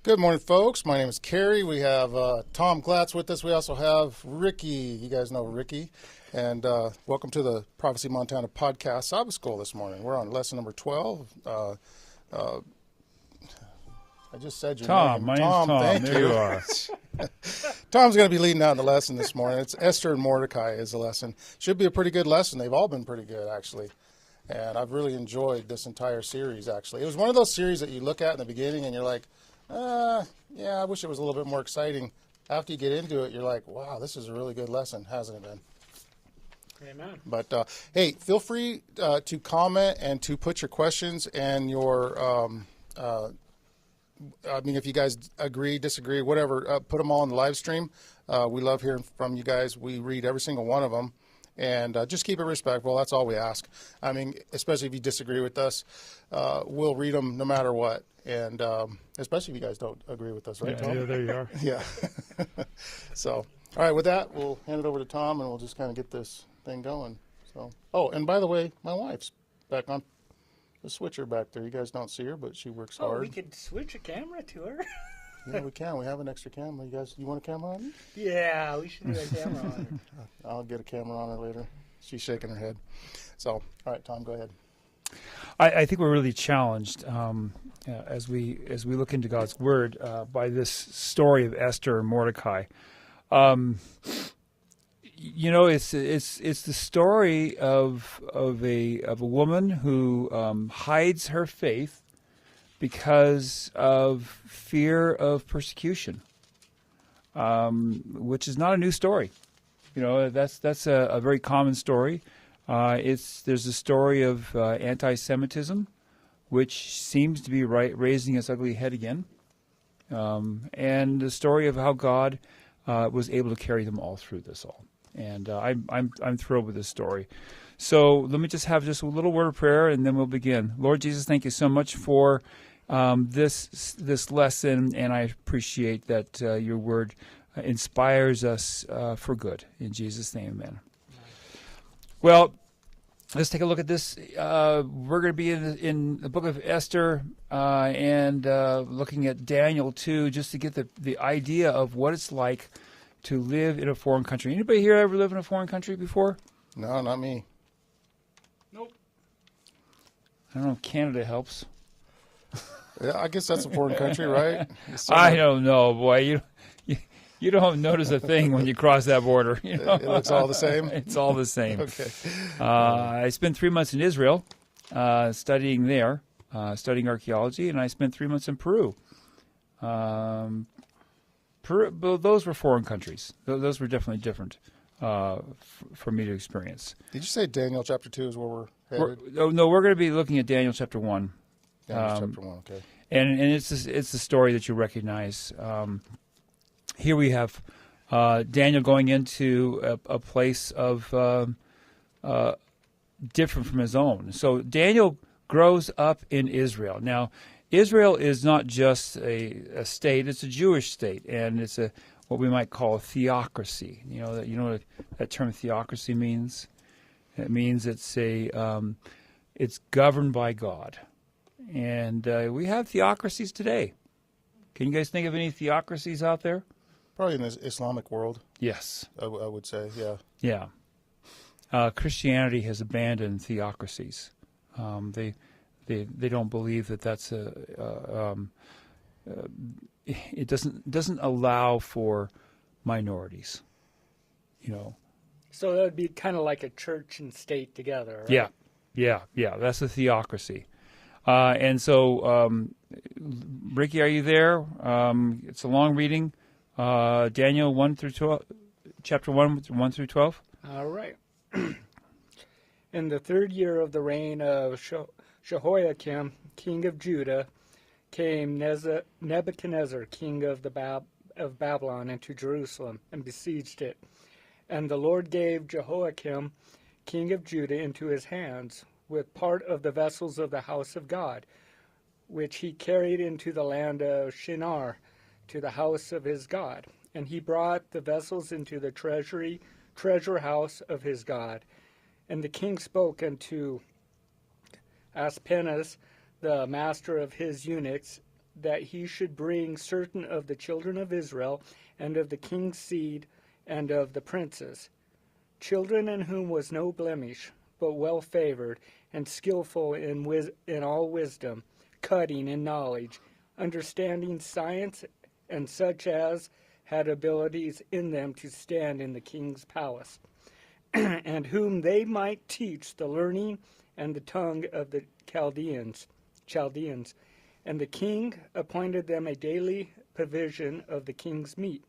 Good morning, folks. My name is Kerry. We have Tom Glatz with us. We also have Ricky. You guys know Ricky. And welcome to the Prophecy Montana podcast Sabbath School this morning. We're on lesson number 12. I just said your Tom, name. my name's Tom. Thank there you. you are. Tom's going to be leading out in the lesson this morning. It's Esther and Mordecai is the lesson. Should be a pretty good lesson. They've all been pretty good, actually. And I've really enjoyed this entire series, actually. It was one of those series that you look at in the beginning and you're like, yeah, I wish it was a little bit more exciting. After you get into it, you're like, wow, this is a really good lesson, hasn't it been? Amen. But, hey, feel free to comment and to put your questions and your, if you guys agree, disagree, whatever, put them all on the live stream. We love hearing from you guys. We read every single one of them. And just keep it respectful. That's all we ask. I mean, especially if you disagree with us, we'll read them no matter what. And especially if you guys don't agree with us, right, Tom? Yeah, there you are. Yeah. So, all right, with that, we'll hand it over to Tom, and we'll just kind of get this thing going. So, oh, and by the way, my wife's back on the switcher back there. You guys don't see her, but she works hard. Oh, we could switch a camera to her. Yeah, we can. We have an extra camera. You want a camera on you? Yeah, we should do a camera on her. I'll get a camera on her later. She's shaking her head. So, all right, Tom, go ahead. I think we're really challenged as we look into God's Word by this story of Esther and Mordecai. It's the story of a woman who hides her faith because of fear of persecution, which is not a new story. You know, that's a very common story. There's a story of anti-Semitism, which seems to be raising its ugly head again, and the story of how God was able to carry them all through this all. And I'm thrilled with this story. So let me just have a little word of prayer, and then we'll begin. Lord Jesus, thank you so much for this lesson, and I appreciate that your word inspires us for good. In Jesus' name, amen. Well, let's take a look at this. We're going to be in the book of Esther and looking at Daniel too, just to get the idea of what it's like to live in a foreign country. Anybody here ever lived in a foreign country before? No, not me. Nope. I don't know if Canada helps. Yeah, I guess that's a foreign country, right? I don't know, boy. You don't notice a thing when you cross that border. You know? It looks all the same? It's all the same. Okay. I spent 3 months in Israel studying there, studying archaeology, and I spent 3 months in Peru. Those were foreign countries. Those were definitely different for me to experience. Did you say Daniel chapter 2 is where we're headed? We're going to be looking at Daniel chapter 1. Daniel chapter 1, okay. And it's the story that you recognize. Here we have Daniel going into a place of different from his own. So Daniel grows up in Israel. Now, Israel is not just a state; it's a Jewish state, and it's what we might call a theocracy. You know what that term theocracy means? It means it's governed by God, and we have theocracies today. Can you guys think of any theocracies out there? Probably in the Islamic world. Yes. I would say, yeah. Yeah. Christianity has abandoned theocracies. They don't believe that that's it doesn't allow for minorities. You know. So that would be kind of like a church and state together, right? Yeah. That's a theocracy. And so, Ricky, are you there? It's a long reading. Daniel 1 through 12, chapter 1 through 12. All right. In the third year of the reign of Jehoiakim, king of Judah, came Nebuchadnezzar, king of Babylon, into Jerusalem and besieged it. And the Lord gave Jehoiakim, king of Judah, into his hands, with part of the vessels of the house of God, which he carried into the land of Shinar, to the house of his God. And he brought the vessels into the treasure house of his God. And the king spoke unto Aspenaz, the master of his eunuchs, that he should bring certain of the children of Israel, and of the king's seed, and of the princes, children in whom was no blemish, but well favored, and skillful in all wisdom, cutting in knowledge, understanding science, and such as had abilities in them to stand in the king's palace, and whom they might teach the learning and the tongue of the Chaldeans. And the king appointed them a daily provision of the king's meat,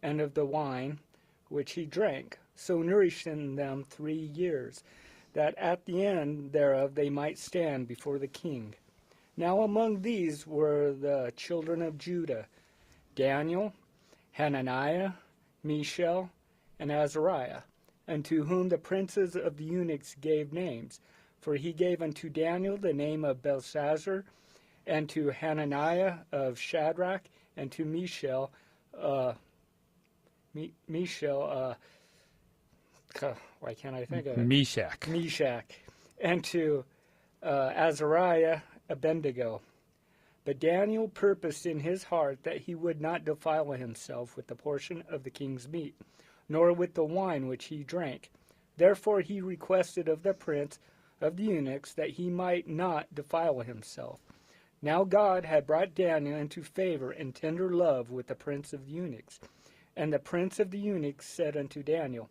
and of the wine which he drank, so nourishing them 3 years, that at the end thereof they might stand before the king. Now among these were the children of Judah, Daniel, Hananiah, Mishael, and Azariah, unto whom the princes of the eunuchs gave names. For he gave unto Daniel the name of Belshazzar, and to Hananiah of Shadrach, and to Mishael, why can't I think of it? Meshach, and to Azariah Abednego. But Daniel purposed in his heart that he would not defile himself with the portion of the king's meat, nor with the wine which he drank. Therefore he requested of the prince of the eunuchs that he might not defile himself. Now God had brought Daniel into favor and tender love with the prince of the eunuchs. And the prince of the eunuchs said unto Daniel,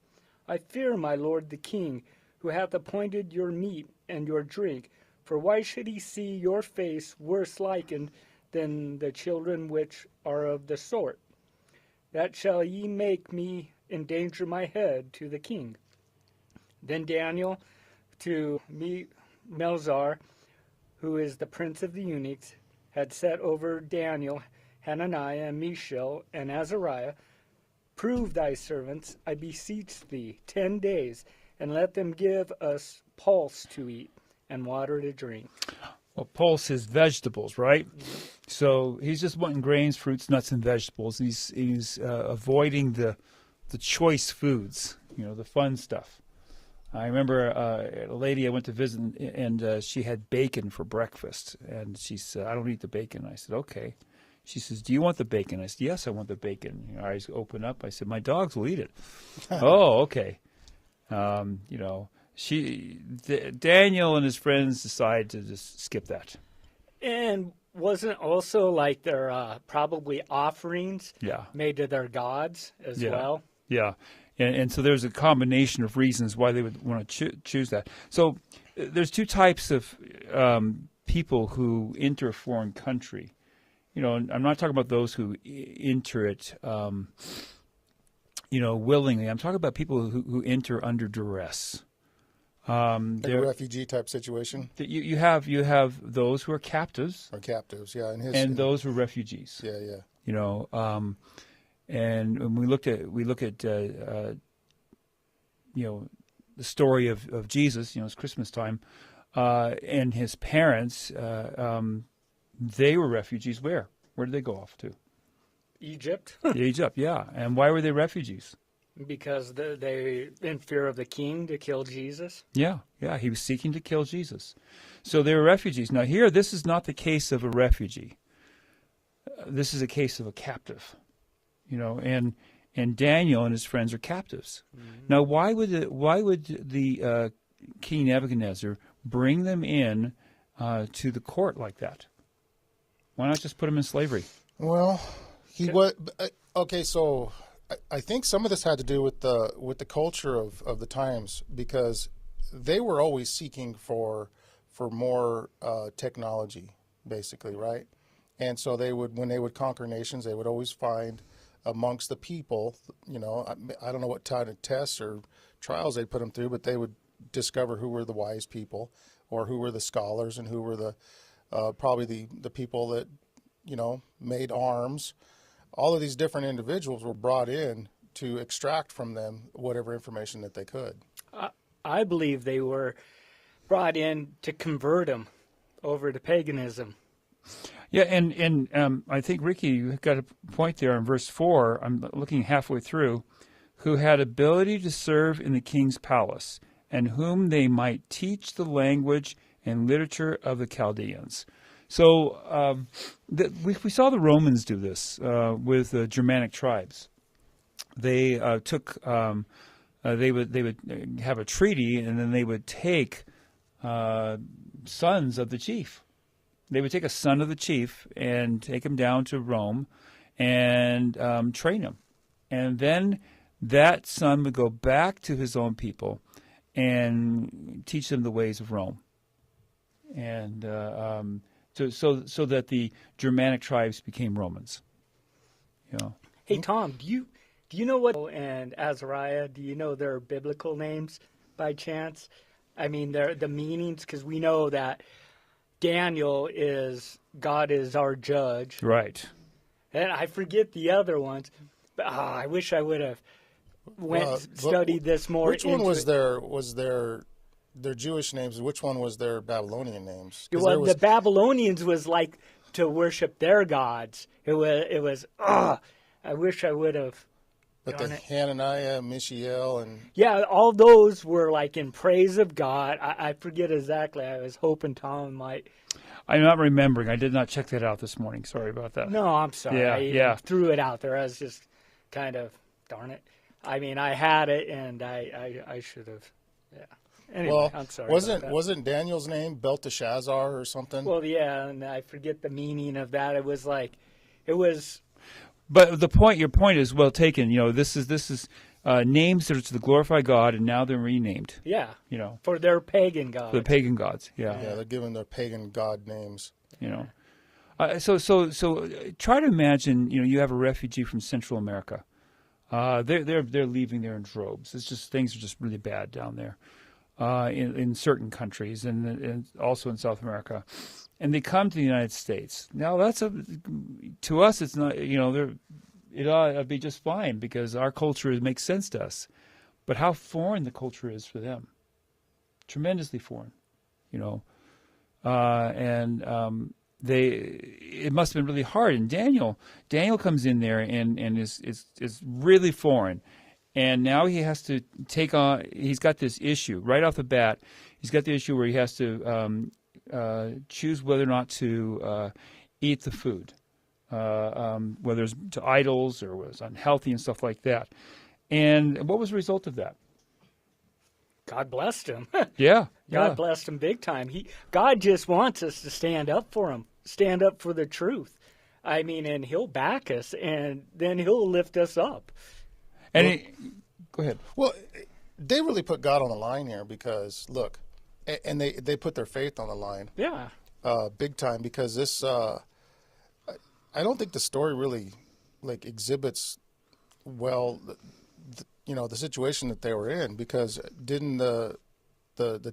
I fear my lord the king, who hath appointed your meat and your drink. For why should he see your face worse likened than the children which are of the sort? That shall ye make me endanger my head to the king. Then Daniel to Melzar, who is the prince of the eunuchs, had set over Daniel, Hananiah, and Mishael, and Azariah, Prove thy servants, I beseech thee, 10 days, and let them give us pulse to eat and water to drink. Well, pulse is vegetables, right? So he's just wanting grains, fruits, nuts, and vegetables. He's avoiding the choice foods, the fun stuff. I remember a lady I went to visit, and she had bacon for breakfast. And she said, I don't eat the bacon. I said, okay. She says, do you want the bacon? I said, yes, I want the bacon. Her eyes open up. I said, my dogs will eat it. Oh, okay. Daniel and his friends decided to just skip that. And wasn't also like their probably offerings made to their gods as well? Yeah. And so there's a combination of reasons why they would want to choose that. So there's two types of people who enter a foreign country. I'm not talking about those who enter it, willingly. I'm talking about people who enter under duress. Like a refugee type situation. You have those who are captives. Or captives, yeah. And those who are refugees. Yeah. And when we look at the story of Jesus, it's Christmas time, and his parents, they were refugees. Where did they go off to? Egypt. Egypt, yeah. And why were they refugees? Because they in fear of the king to kill Jesus. Yeah. He was seeking to kill Jesus. So they were refugees. Now here, this is not the case of a refugee. This is a case of a captive. And Daniel and his friends are captives. Mm-hmm. Now, why would the King Nebuchadnezzar bring them in to the court like that? Why not just put them in slavery? Well, he was okay. So I think some of this had to do with the culture of the times, because they were always seeking for more technology, basically, right? And so when they would conquer nations, they would always find amongst the people, I don't know what kind of tests or trials they'd put them through, but they would discover who were the wise people, or who were the scholars, and who were the probably the people that made arms. All of these different individuals were brought in to extract from them whatever information that they could. I believe they were brought in to convert them over to paganism. Yeah, and I think, Ricky, you got a point there in verse 4. I'm looking halfway through. Who had ability to serve in the king's palace, and whom they might teach the language and literature of the Chaldeans. So we saw the Romans do this with the Germanic tribes. They took they would have a treaty, and then they would take sons of the chief. They would take a son of the chief and take him down to Rome and train him, and then that son would go back to his own people and teach them the ways of Rome, and so that the Germanic tribes became Romans. You know. Hey Tom, do you know what and Azariah? Do you know their biblical names by chance? I mean, the meanings, because we know that Daniel is God is our judge, Right. and I forget the other ones. But I wish I would have studied this more. Which one was their Jewish names? Which one was their Babylonian names? Well, the Babylonians was like to worship their gods. It was. I wish I would have. But the Hananiah, Mishael, and yeah, all those were like in praise of God. I forget exactly. I was hoping Tom might. I'm not remembering. I did not check that out this morning. Sorry about that. No, I'm sorry. Yeah, I even threw it out there. I was just kind of, darn it. I mean, I had it, and I should have. Yeah. Anyway, well, I'm sorry. Wasn't Daniel's name Belteshazzar or something? Well, yeah, and I forget the meaning of that. It was. But your point is well taken. You know, this is names that are to glorify God, and now they're renamed. Yeah. You know, for their pagan gods. The pagan gods. Yeah. Yeah, they're giving their pagan god names. You know, so try to imagine. You know, you have a refugee from Central America. They're leaving there in droves. It's just things are just really bad down there in certain countries, and also in South America. And they come to the United States. Now to us, it's not, you know, it ought to be just fine because our culture makes sense to us. But how foreign the culture is for them, tremendously foreign, you know. It must have been really hard. And Daniel comes in there and is really foreign. And now he has to he's got this issue right off the bat. He's got the issue where he has to choose whether or not to eat the food, whether it's to idols or was unhealthy and stuff like that. And what was the result of that? God blessed him. Yeah. God blessed him big time. God just wants us to stand up for him, stand up for the truth. I mean, and he'll back us, and then he'll lift us up. And go ahead. Well, they really put God on the line here because, look, and they put their faith on the line. Yeah. Big time, because this, I don't think the story really, like, exhibits well, the situation that they were in, because didn't the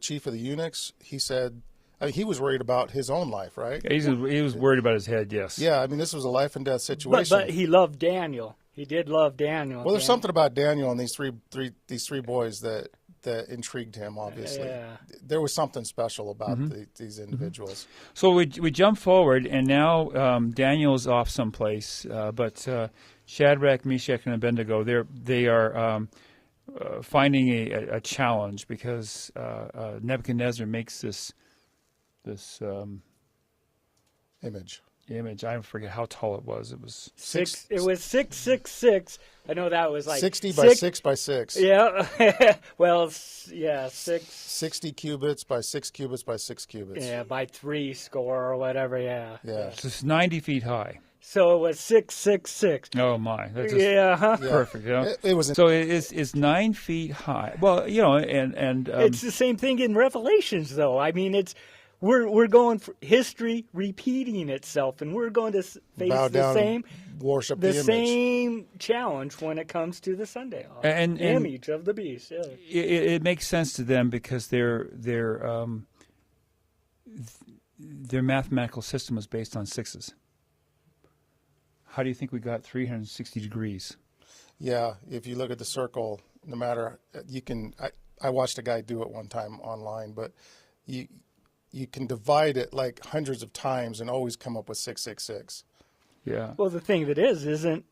chief of the eunuchs, he said, I mean, he was worried about his own life, right? He was worried about his head, yes. Yeah, I mean, this was a life and death situation. But he loved Daniel. He did love Daniel. Well, there's something about Daniel and these three boys that intrigued him. Obviously, there was something special about these individuals. So we jump forward, and now Daniel's off someplace, but Shadrach, Meshach, and Abednego they are finding a challenge because Nebuchadnezzar makes this image. I forget how tall it was. It was six. It was 666. I know that was like 60 by 6 by 6. Yeah. Well, yeah, 60 cubits by 6 cubits by 6 cubits. Yeah, by 3 score or whatever. Yeah. Yeah. So it's 90 feet high. So it was 666. Oh my! That's just perfect. You know? It was. So it's 9 feet high. Well, you know, and it's the same thing in Revelations, though. I mean, we're going for history repeating itself, and we're going to face the same worship the same challenge when it comes to the Sunday and image of the beast. Yeah. It makes sense to them because their mathematical system was based on sixes. How do you think we got 360 degrees? Yeah, if you look at the circle, no matter you can. I watched a guy do it one time online, but you can divide it like hundreds of times and always come up with 666. Yeah. Well, the thing that isn't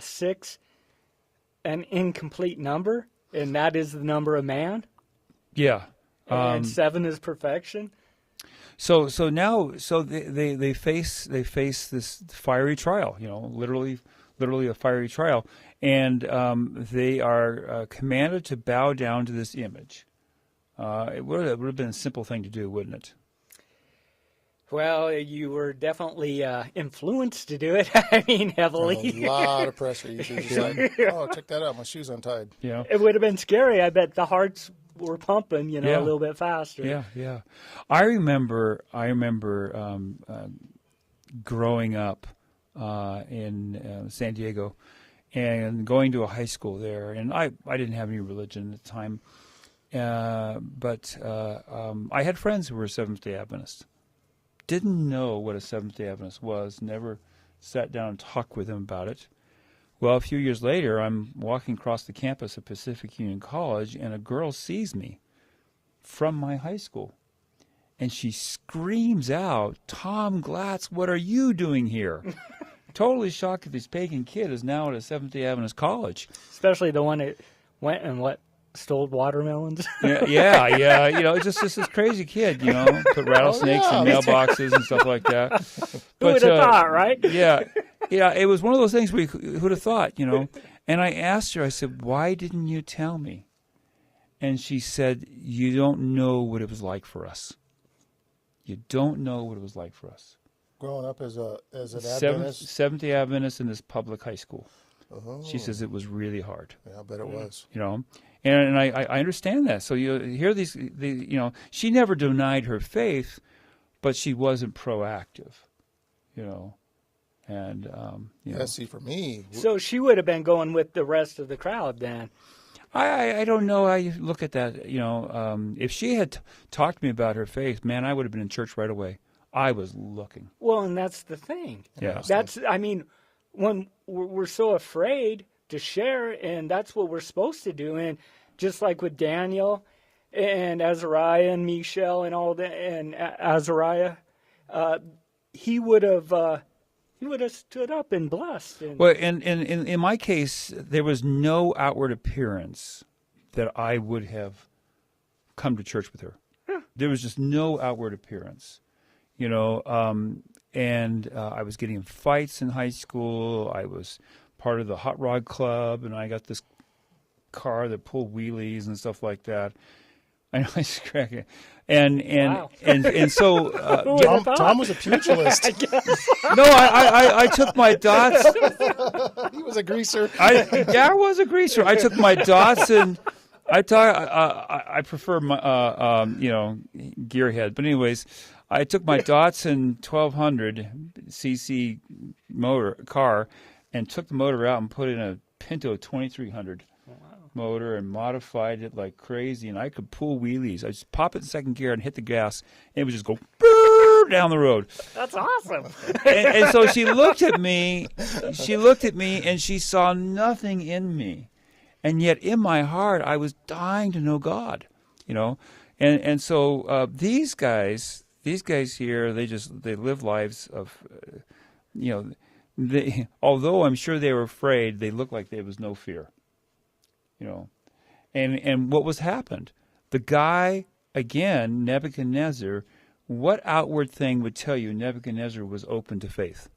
6 an incomplete number, and that is the number of man? Yeah. And 7 is perfection. So now they face this fiery trial, literally a fiery trial, and they are commanded to bow down to this image. It would have been a simple thing to do, wouldn't it? Well, you were definitely influenced to do it. I mean, heavily. A lot of pressure. You should just like, oh, check that out. My shoe's untied. Yeah. It would have been scary. I bet the hearts were pumping, a little bit faster. Yeah. I remember growing up in San Diego and going to a high school there, and I didn't have any religion at the time, but I had friends who were Seventh-day Adventists. Didn't know what a Seventh-day Adventist was, never sat down and talked with them about it. Well, a few years later, I'm walking across the campus of Pacific Union College, and a girl sees me from my high school. And she screams out, "Tom Glatz, what are you doing here?" Totally shocked that this pagan kid is now at a Seventh-day Adventist college. Especially the one that went and stole watermelons. Yeah. It's just this crazy kid, put rattlesnakes in mailboxes and stuff like that. Who would have thought, right? Yeah, it was one of those things who'd have thought, And I asked her, I said, "Why didn't you tell me?" And she said, "You don't know what it was like for us. You don't know what it was like for us." Growing up as an Adventist? Seventh-day Adventist in this public high school. Oh. She says it was really hard. Yeah, I bet it was. And I understand that. So you hear these, she never denied her faith, but she wasn't proactive, And Yeah, see, for me, So she would have been going with the rest of the crowd then. I don't know how you look at that. If she had talked to me about her faith, man, I would have been in church right away. I was looking. Well, and that's the thing. Yeah. When we're so afraid to share, and that's what we're supposed to do. And just like with Daniel and Azariah and Mishael and all that, and Azariah, he would have stood up and blessed. Well, and in my case, there was no outward appearance that I would have come to church with her. Yeah. There was just no outward appearance, and I was getting in fights in high school. I was part of the hot rod club, and I got this car that pulled wheelies and stuff like that. I know, I just crack it. Wow. and so Tom was a pugilist. no, I took my dots. He was a greaser. I was a greaser. I took my dots and I prefer my gearhead, but anyways, I took my Datsun 1200 cc motor car and took the motor out and put in a Pinto 2300 motor and modified it like crazy, and I could pull wheelies. I just pop it in second gear and hit the gas, and it would just go down the road. That's awesome. and so she looked at me, and she saw nothing in me. And yet in my heart, I was dying to know God, And so these guys here, they live lives of, although I'm sure they were afraid, they looked like there was no fear, And what was happened? The guy, again, Nebuchadnezzar, what outward thing would tell you Nebuchadnezzar was open to faith?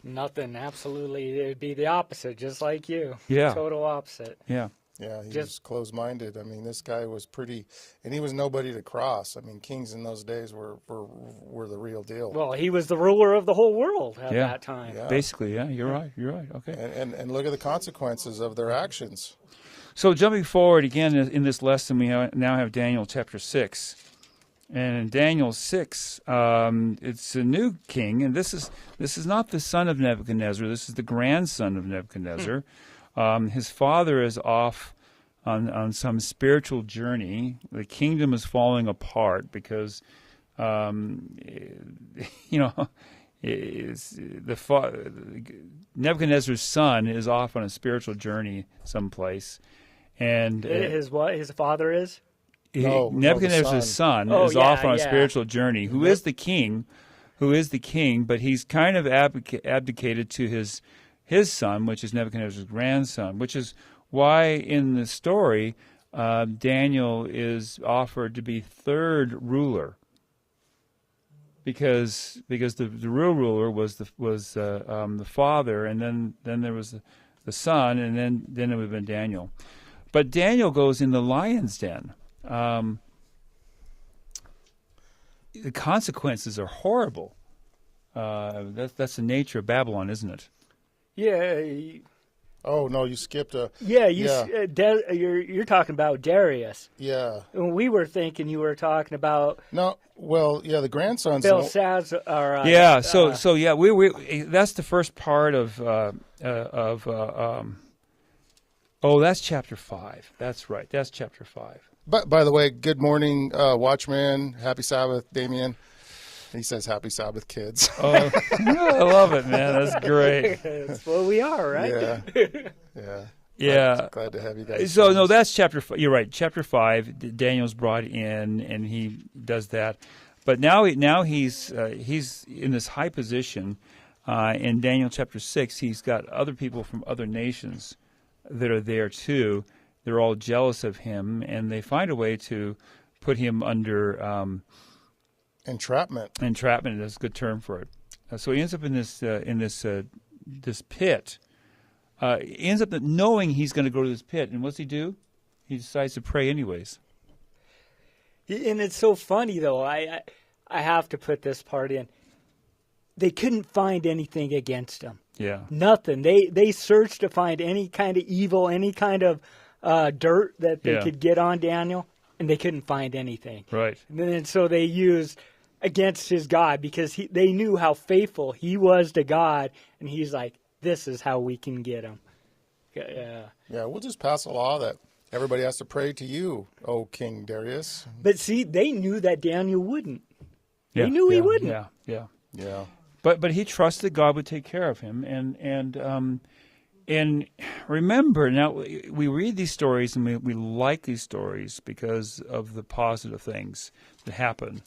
Nothing, absolutely. It would be the opposite, just like you. Yeah. Total opposite. Yeah. Yeah, he was closed-minded. I mean, this guy was pretty, and he was nobody to cross. I mean, kings in those days were the real deal. Well, he was the ruler of the whole world at that time. Yeah. Basically, yeah, you're right. Okay. And look at the consequences of their actions. So jumping forward again in this lesson, we now have Daniel chapter 6. And in Daniel 6, it's a new king, and this is not the son of Nebuchadnezzar. This is the grandson of Nebuchadnezzar. His father is off on some spiritual journey. The kingdom is falling apart because, Nebuchadnezzar's son is off on a spiritual journey someplace, and His father is? Nebuchadnezzar's son is off on a spiritual journey. Who is the king? But he's kind of abdicated to his son, which is Nebuchadnezzar's grandson, which is why in the story Daniel is offered to be third ruler because the real ruler was the father, and then there was the son, and then it would have been Daniel. But Daniel goes in the lion's den. The consequences are horrible. That's the nature of Babylon, isn't it? Yeah. Oh no, you skipped a. You're talking about Darius. Yeah. We were thinking you were talking about No. Well, yeah, the grandson's. Belshazzar. We that's the first part of that's chapter 5. That's right. That's chapter 5. But by the way, good morning, Watchman. Happy Sabbath, Damien. He says happy Sabbath, kids. Oh, I love it, man. That's great. That's what we are, right? Yeah. Yeah. Glad to have you guys. So no, that's chapter 5. You're right. Chapter 5. Daniel's brought in, and he does that. But now he's in this high position. In Daniel chapter 6, he's got other people from other nations that are there too. They're all jealous of him, and they find a way to put him under entrapment. Entrapment is a good term for it. So he ends up in this pit. He ends up knowing he's going to go to this pit, and what's he do? He decides to pray anyways. And it's so funny, though. I have to put this part in. They couldn't find anything against him. Yeah. Nothing. They searched to find any kind of evil, any kind of dirt that they could get on Daniel, and they couldn't find anything. Right. And then so they used against his God because they knew how faithful he was to God, and he's like, this is how we can get him. Yeah. Yeah, we'll just pass a law that everybody has to pray to you, O King Darius. But see, they knew that Daniel wouldn't. Yeah. They knew he wouldn't. Yeah. But he trusted God would take care of him, and remember, now we read these stories and we like these stories because of the positive things that happen.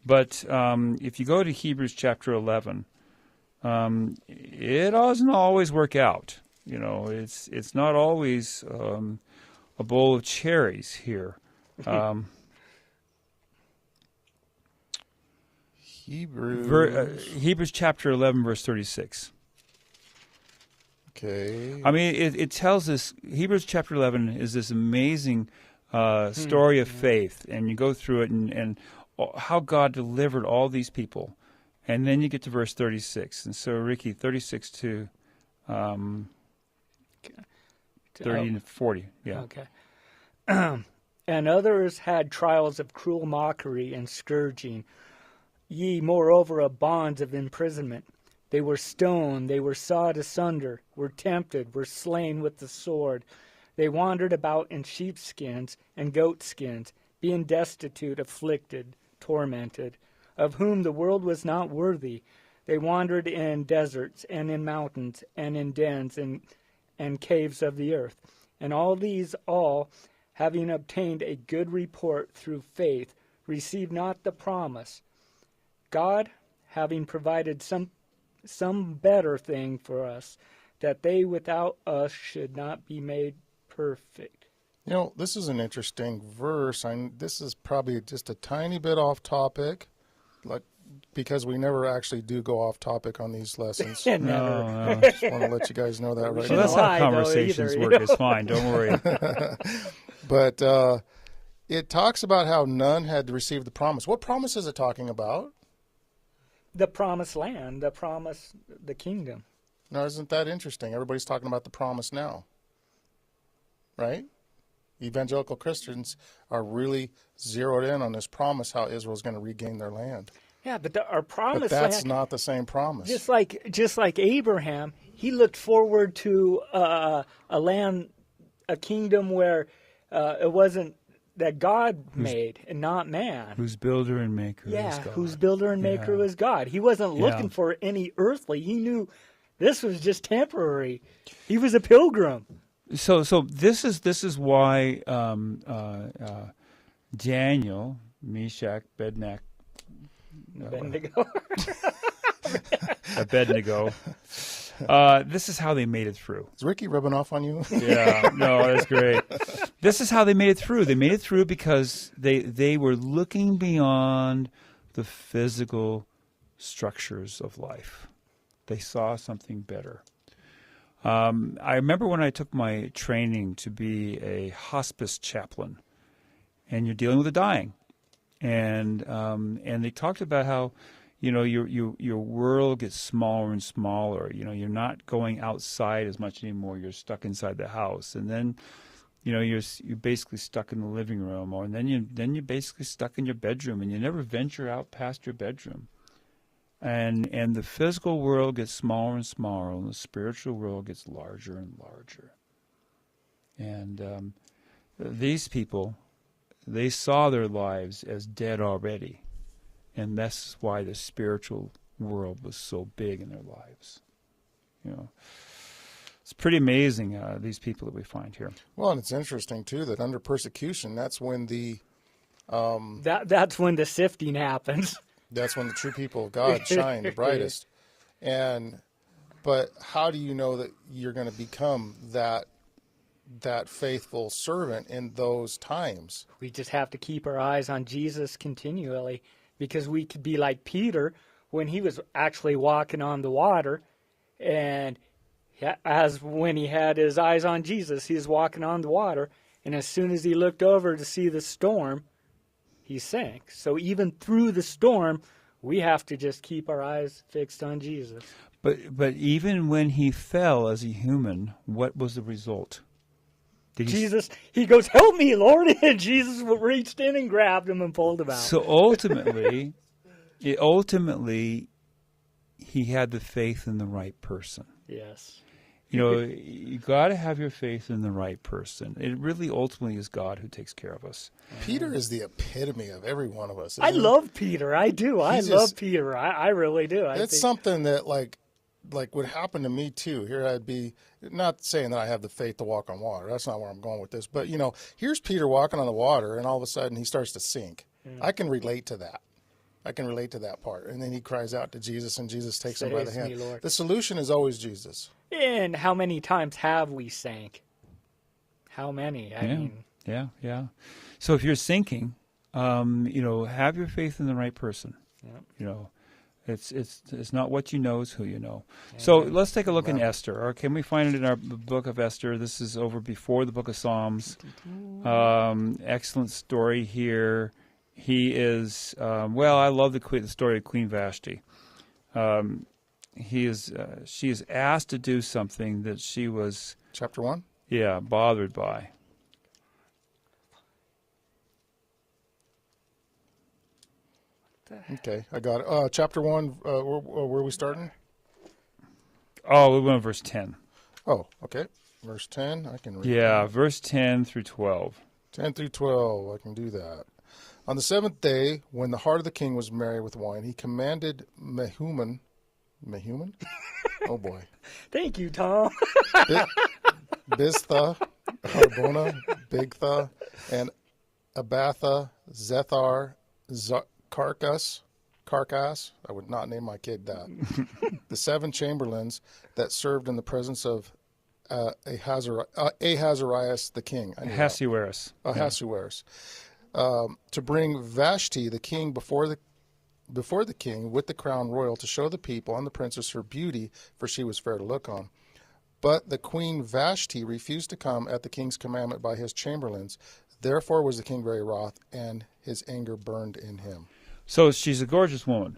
But if you go to Hebrews chapter 11, it doesn't always work out. You know, it's not always a bowl of cherries here. Hebrews chapter 11, verse 36. Okay. I mean, it tells us, Hebrews chapter 11 is this amazing story of faith, and you go through it and how God delivered all these people. And then you get to verse 36. And so, Ricky, 36 to 30 to 40. Yeah. Okay. And others had trials of cruel mockery and scourging. Ye, moreover, of bonds of imprisonment. They were stoned, they were sawed asunder, were tempted, were slain with the sword. They wandered about in sheepskins and goatskins, being destitute, afflicted, tormented, of whom the world was not worthy. They wandered in deserts and in mountains and in dens and caves of the earth. And all these, having obtained a good report through faith, received not the promise. God, having provided some better thing for us, that they without us should not be made perfect. You know, this is an interesting verse. This is probably just a tiny bit off topic, because we never actually do go off topic on these lessons. No. Just want to let you guys know that right So now. that's how conversations work. It's fine. Don't worry. But it talks about how none had received the promise. What promise is it talking about? The promised land, the kingdom. Now, isn't that interesting? Everybody's talking about the promise now, right? Evangelical Christians are really zeroed in on this promise, how Israel's going to regain their land. Yeah, but our promised But that's land, not the same promise. just like Abraham, he looked forward to a land, a kingdom where it wasn't that God made and not man. Whose builder and maker is God. Whose builder and maker was God. He wasn't looking for any earthly. He knew this was just temporary. He was a pilgrim. So this is why Daniel, Meshach, Abednego. This is how they made it through. Is Ricky rubbing off on you? Yeah, no, that's great. This is how they made it through. They made it through because they were looking beyond the physical structures of life. They saw something better. I remember when I took my training to be a hospice chaplain, and you're dealing with the dying, and they talked about how, your world gets smaller and smaller. You're not going outside as much anymore. You're stuck inside the house, and then, you're basically stuck in the living room, or then you're basically stuck in your bedroom, and you never venture out past your bedroom. And the physical world gets smaller and smaller, and the spiritual world gets larger and larger. And these people, they saw their lives as dead already, and that's why the spiritual world was so big in their lives. It's pretty amazing, these people that we find here. Well, and it's interesting too that under persecution, that's when the that's when the sifting happens. That's when the true people of God shine the brightest. But how do you know that you're going to become that faithful servant in those times? We just have to keep our eyes on Jesus continually, because we could be like Peter when he was actually walking on the water, and as when he had his eyes on Jesus, he was walking on the water, and as soon as he looked over to see the storm, he sank. So even through the storm, we have to just keep our eyes fixed on Jesus. But even when he fell as a human, what was the result? He goes, "Help me, Lord!" And Jesus reached in and grabbed him and pulled him out. So ultimately, he had the faith in the right person. Yes. You got to have your faith in the right person. It really ultimately is God who takes care of us. Peter is the epitome of every one of us. I love Peter. I do. I love Peter. I really do. It's something that like would happen to me too. Here I'd be, not saying that I have the faith to walk on water. That's not where I'm going with this. But, here's Peter walking on the water, and all of a sudden he starts to sink. I can relate to that. I can relate to that part. And then he cries out to Jesus, and Jesus takes him by the hand. Lord. The solution is always Jesus. And how many times have we sank? How many? I mean. Yeah. So if you're sinking, have your faith in the right person. Yeah. It's not what you know, it's who you know. So let's take a look in Esther. Or can we find it in our book of Esther? This is over before the book of Psalms. Excellent story here. He is, I love the story of Queen Vashti. She is asked to do something that she was... Chapter 1? Yeah, bothered by. Okay, I got it. Chapter 1, where are we starting? Oh, we went to verse 10. Oh, okay. Verse 10, I can read. Yeah, verse 10 through 12. 10 through 12, I can do that. On the seventh day, when the heart of the king was merry with wine, he commanded Mehuman? Oh, boy. Thank you, Tom. Biztha, Harbona, Bigtha, and Abatha, Zethar, Carcass. I would not name my kid that. The 7 chamberlains that served in the presence of Ahasuerus the king. Ahasuerus. Ahasuerus. To bring Vashti the king before the king with the crown royal, to show the people and the princess her beauty, for she was fair to look on. But the queen Vashti refused to come at the king's commandment by his chamberlains. Therefore was the king very wroth, and his anger burned in him. So she's a gorgeous woman.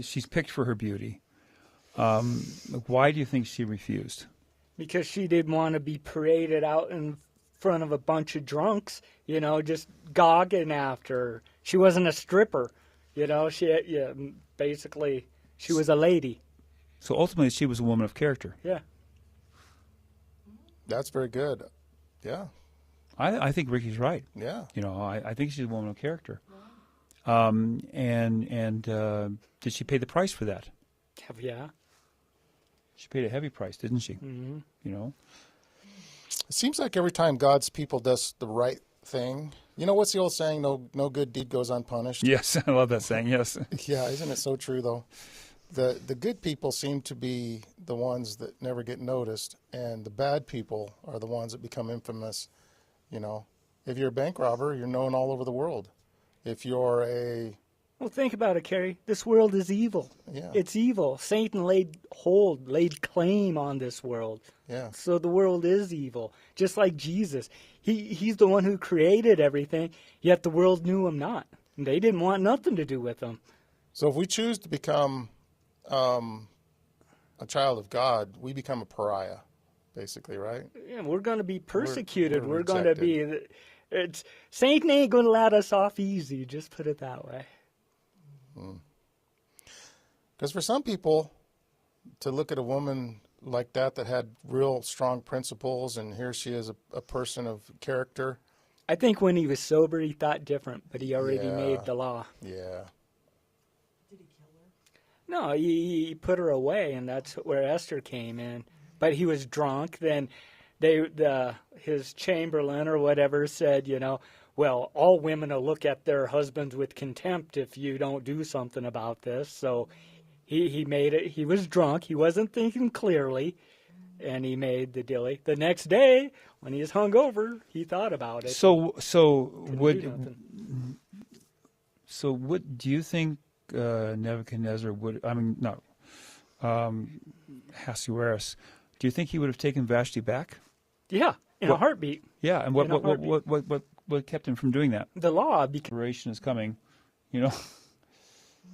She's picked for her beauty. Why do you think she refused? Because she didn't want to be paraded out in front of a bunch of drunks, just gogging after her. She wasn't a stripper, basically she was a lady. So ultimately she was a woman of character. Yeah. That's very good. Yeah. I think Ricky's right. Yeah. I think she's a woman of character. And did she pay the price for that? Yeah. She paid a heavy price, didn't she? Mm-hmm. It seems like every time God's people does the right thing, what's the old saying? No good deed goes unpunished. Yes, I love that saying. Yes. Yeah, isn't it so true though? The good people seem to be the ones that never get noticed, and the bad people are the ones that become infamous, If you're a bank robber, you're known all over the world. If you're a Well, think about it, Kerry. This world is evil. Yeah. It's evil. Satan laid claim on this world. yeah, So the world is evil, just like Jesus. He's the one who created everything, yet the world knew him not. And they didn't want nothing to do with him. so if we choose to become a child of God, we become a pariah, basically, right? Yeah, we're going to be persecuted. we're We're going to be. Satan ain't going to let us off easy. Just put it that way. Because for some people, to look at a woman like that had real strong principles, and here she is, a person of character. I think when he was sober, he thought different, but he already Yeah. made the law. Yeah. Did he kill her? No, he put her away, and that's where Esther came in. But he was drunk. Then his chamberlain or whatever said, well, all women will look at their husbands with contempt if you don't do something about this. So he made it. He was drunk. He wasn't thinking clearly, and he made the dilly. The next day, when he was hungover, he thought about it. So Couldn't do what do you think Nebuchadnezzar would? I mean, no, Ahasuerus. Do you think he would have taken Vashti back? Yeah, in a heartbeat. Yeah, and In a heartbeat. what kept him from doing that? The law became. Liberation is coming, Yeah,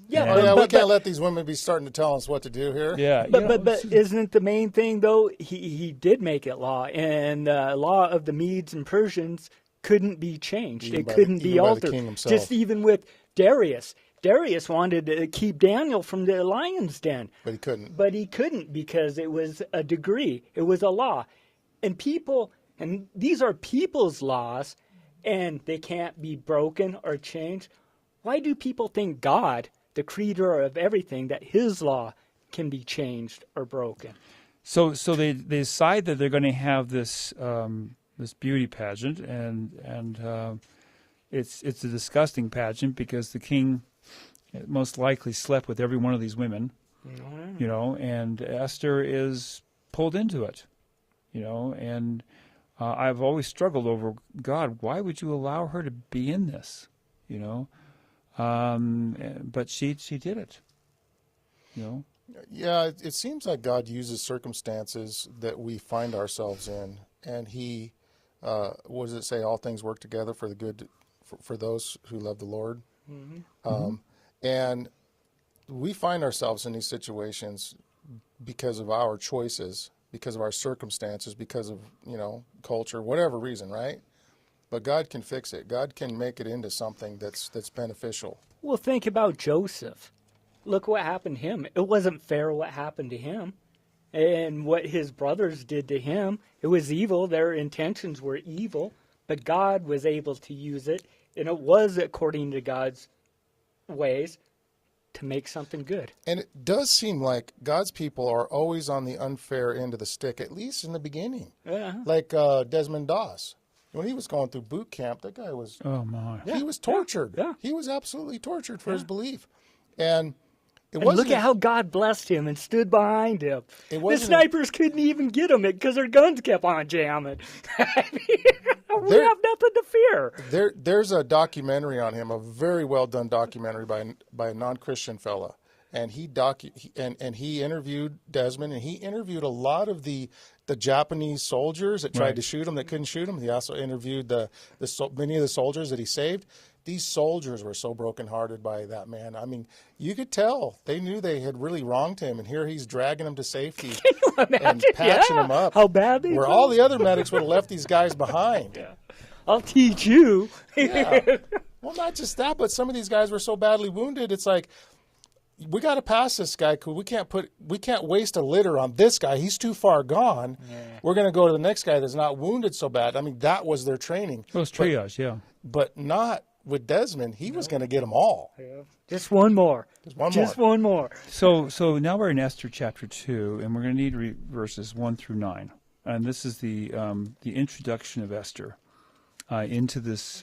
Yeah. Oh, yeah, we but- can't let these women be starting to tell us what to do here. Yeah, But isn't the main thing though? He did make it law, and the law of the Medes and Persians couldn't be changed. Even It by couldn't the- be even by the altered. king himself. Just even with Darius. Darius wanted to keep Daniel from the lion's den, But he couldn't. but he couldn't because it was a decree. It was a law, and these are people's laws, and they can't be broken or changed. Why do people think God, the creator of everything, that his law can be changed or broken? So they decide that they're going to have this this beauty pageant, and it's a disgusting pageant because the king most likely slept with every one of these women, and Esther is pulled into it, and I've always struggled over, God, why would you allow her to be in this, but she did it, Yeah, it seems like God uses circumstances that we find ourselves in, and he, what does it say? All things work together for the good, for those who love the Lord. And we find ourselves in these situations because of our choices, because of our circumstances, because of, culture, whatever reason, right? But God can fix it. God can make it into something that's beneficial. Well, think about Joseph. Look what happened to him. It wasn't fair what happened to him. And what his brothers did to him, it was evil. Their intentions were evil. But God was able to use it. And it was according to God's ways to make something good. And it does seem like God's people are always on the unfair end of the stick, at least in the beginning. Yeah. Like Desmond Doss. When he was going through boot camp, that guy was... oh my. He was tortured. Yeah. He was absolutely tortured for his belief. And it And wasn't... look at how God blessed him and stood behind him. It The wasn't- snipers couldn't even get him because their guns kept on jamming. I mean, we There- have nothing to fear. There's a documentary on him, a very well done documentary by a non-Christian fella, and he interviewed Desmond, and he interviewed a lot of the Japanese soldiers that tried Right. to shoot him that couldn't shoot him. He also interviewed many of the soldiers that he saved. These soldiers were so brokenhearted by that man. I mean, you could tell they knew they had really wronged him, and here he's dragging them to safety and patching them up. How bad they where felt. all the other medics would have left these guys behind. I'll teach you. Yeah. Well, not just that, but some of these guys were so badly wounded. It's like, we got to pass this guy. We can't waste a litter on this guy. He's too far gone. Yeah. We're going to go to the next guy that's not wounded so bad. I mean, that was their training. It was triage, yeah. But not with Desmond. He was going to get them all. Just one more. Just one more. So now we're in Esther chapter 2, and we're going to need verses 1 through 9. And this is the introduction of Esther into this,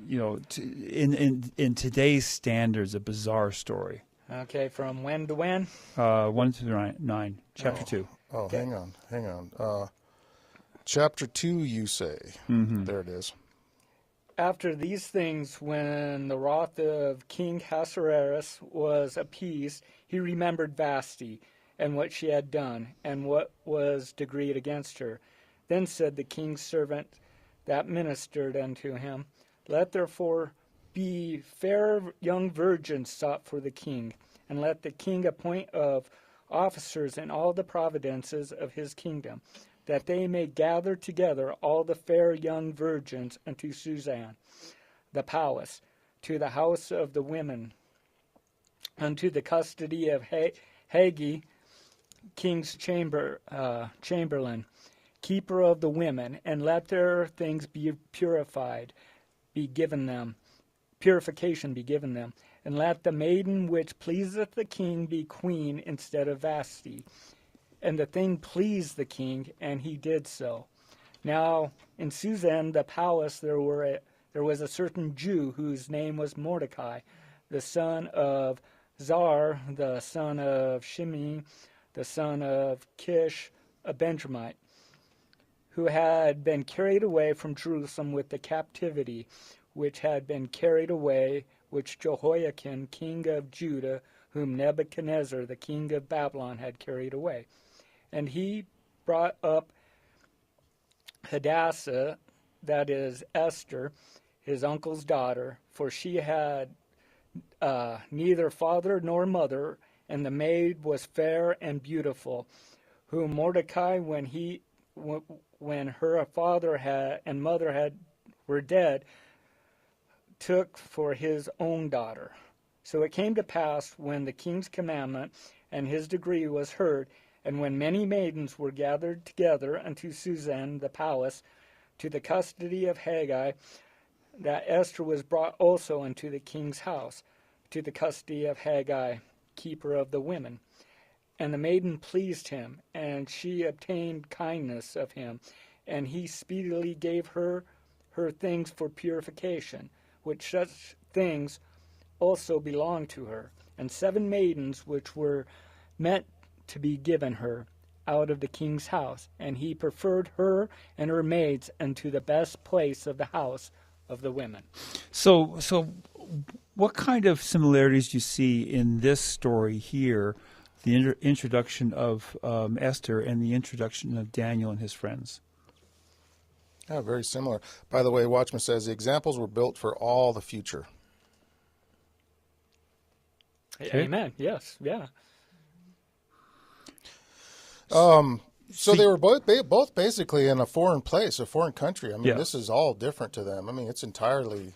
in today's standards, a bizarre story. Okay, from when to when? 1 through 9, chapter 2. Oh, hang on. Chapter 2, you say. There it is. After these things, when the wrath of King Ahasuerus was appeased, he remembered Vashti, and what she had done, and what was decreed against her. Then said the king's servant that ministered unto him, Let therefore be fair young virgins sought for the king, and let the king appoint of officers in all the providences of his kingdom, that they may gather together all the fair young virgins unto Susan, the palace, to the house of the women, unto the custody of Haggai, king's chamberlain, keeper of the women, and let their things be purification be given them, and let the maiden which pleaseth the king be queen instead of Vashti. And the thing pleased the king, and he did so. Now in Susan the palace there was a certain Jew whose name was Mordecai, the son of Zar, the son of Shimei, the son of Kish, a Benjamite, who had been carried away from Jerusalem with the captivity which had been carried away, which Jehoiakim, king of Judah, whom Nebuchadnezzar, the king of Babylon, had carried away. And he brought up Hadassah, that is Esther, his uncle's daughter, for she had neither father nor mother, and the maid was fair and beautiful, whom Mordecai, when her father and mother were dead, took for his own daughter. So it came to pass, when the king's commandment and his decree was heard, and when many maidens were gathered together unto Susan the palace, to the custody of Haggai, that Esther was brought also unto the king's house, to the custody of Haggai, keeper of the women. And the maiden pleased him, and she obtained kindness of him, and he speedily gave her things for purification, which such things also belonged to her, and 7 maidens which were meant to be given her out of the king's house, and he preferred her and her maids unto the best place of the house of the women. So what kind of similarities do you see in this story here, the introduction of Esther and the introduction of Daniel and his friends? Yeah, very similar. By the way, Watchman says the examples were built for all the future. Okay. Amen. Yes. Yeah. So they were both basically in a foreign place, a foreign country. I mean, Yeah. This is all different to them. I mean, it's entirely.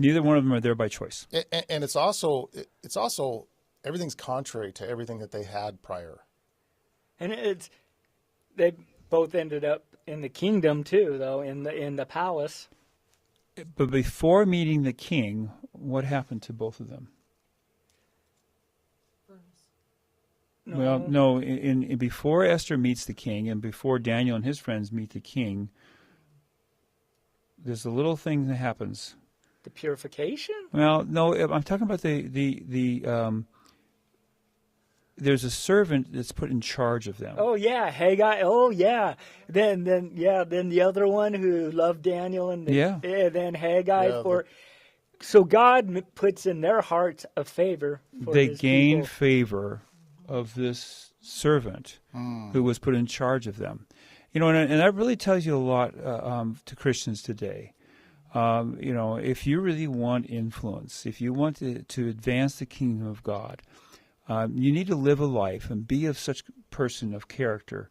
Neither one of them are there by choice. And it's also everything's contrary to everything that they had prior. And they both ended up in the kingdom too, though, in the palace. But before meeting the king, what happened to both of them? No. Well, no. In before Esther meets the king, and before Daniel and his friends meet the king, there's a little thing that happens. The purification? Well, no, I'm talking about the there's a servant that's put in charge of them. Oh yeah, Haggai. Oh yeah. Then the other one who loved Daniel and then Haggai Yeah, So God puts in their hearts a favor for They his gain people. favor of this servant who was put in charge of them. You know, and that really tells you a lot to Christians today. You know, if you really want influence, if you want to advance the kingdom of God, you need to live a life and be of such person of character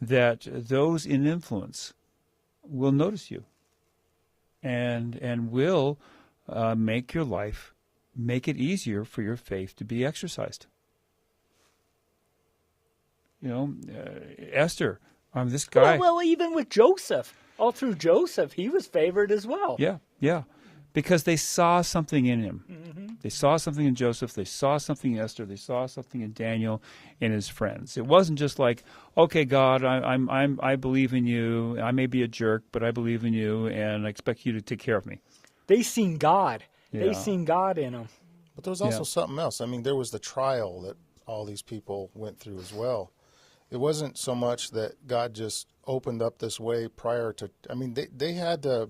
that those in influence will notice you and will make your life, make it easier for your faith to be exercised. You know, Esther, this guy. Well, even with Joseph, all through Joseph, he was favored as well. Yeah. Because they saw something in him. Mm-hmm. They saw something in Joseph. They saw something in Esther. They saw something in Daniel and his friends. It wasn't just like, okay, God, I believe in you. I may be a jerk, but I believe in you, and I expect you to take care of me. They seen God. Yeah. They seen God in him. But there was also something else. I mean, there was the trial that all these people went through as well. it wasn't so much that God just opened up this way prior to. I mean, they had to.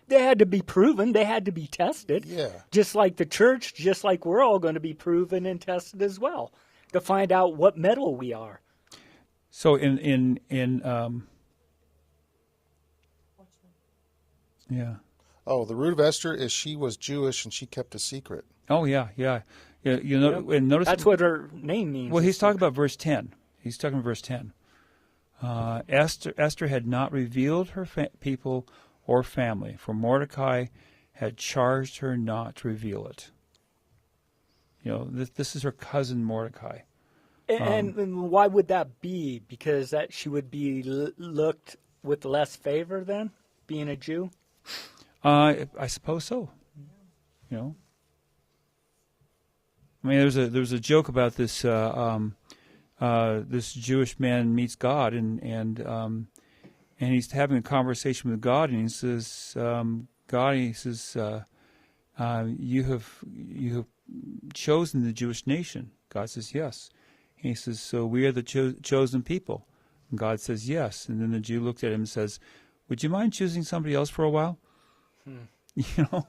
They had to be proven. They had to be tested. Yeah. Just like the church, just like we're all going to be proven and tested as well to find out what metal we are. So yeah. Oh, the root of Esther is she was Jewish and she kept a secret. Oh yeah. You know, and notice That's what her name means. Well, he's talking about verse 10. He's talking about verse 10. Esther had not revealed her people or family, for Mordecai had charged her not to reveal it. You know, this is her cousin Mordecai. And why would that be? Because that she would be looked with less favor then, being a Jew? I suppose so. You know, I mean, there was a joke about this. This Jewish man meets God, and he's having a conversation with God, and he says, "God," he says, "you have chosen the Jewish nation." God says, "Yes." And he says, "So we are the chosen people." And God says, "Yes." And then the Jew looked at him and says, "Would you mind choosing somebody else for a while?" You know,